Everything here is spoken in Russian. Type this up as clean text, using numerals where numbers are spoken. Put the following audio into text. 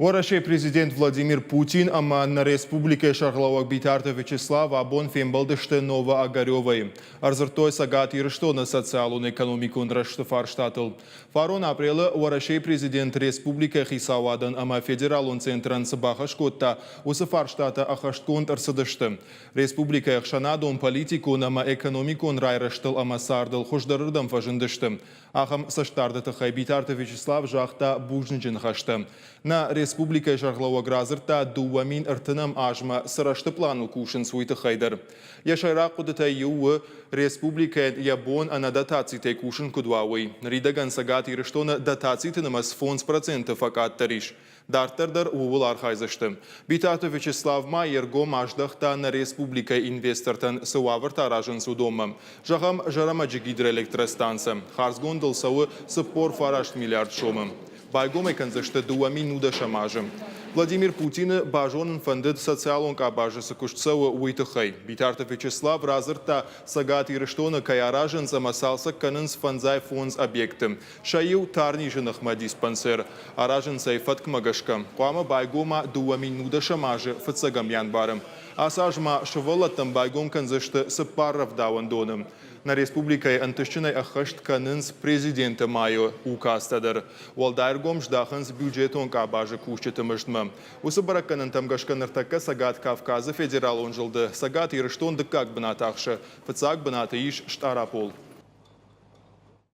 Орашей президент Владимир Путин ама на республике Шарлауак Битарта Вячеслав абон фембалдышты Нова Огаревой. Арзыртой сагат ирышто на социалун экономику ндрашты фарштатыл. Фарон апрелы Орашей президент республика Хисавадан ама федералун центран сыбахашкотта усы фарштата ахаштконт арсыдышты. Республика Яхшанадон политикун ама экономикун райрыштыл ама сардыл хуждарырдам фажындышты. Ахам саштарды тахай Битарта Вячеслав жахта бужнджин хашты. На республика Шарлауак разырта дуамин артынам ажма сырашты плану кушын суйты хайдар. Яшайрақ кудыта юы республика ябон ана датацитэй кушын кудвауэй. Ридаган сагат ирыштона датацитынымас фонс процентов акат тариш. Дартардар увул архайзышты. Битарта Вячеслав Майерго маждахта на республика инвестортан сывавырта ражын судома. Жағам жарамаджы гидроэлектростанция. Харсгондыл сауы сыппор фарашт миллиард шомы. Байгом эканзышты дуамин нуда шамажым. Владимир Путин бажонын фандыд социалон кабажы сыкуштсауы уйтыхай. Битарта Вячеслав разырта сагат ирыштона каяражын замасалса канынс фанзай фонз объектым. Шайыл тарнижыных ма диспансер. Аражын сайфат кмагашка. Куама байгома дуамин нуда шамажы фыцагам янбарым. Асажма шывалаттам байгом канзышты сыпаррав давандоным. На республикай антышчынай ахашт канынс президента майо укастадыр. Уалдайргом ждахынс бюджетон кабажы кушчетымыштмы. Усы баракканын тамгашканыртакка сагат Кавказы федерал он жылды. Сагат ирыштон дыкак бынатақшы. Фыцак бынаты иш штарапол.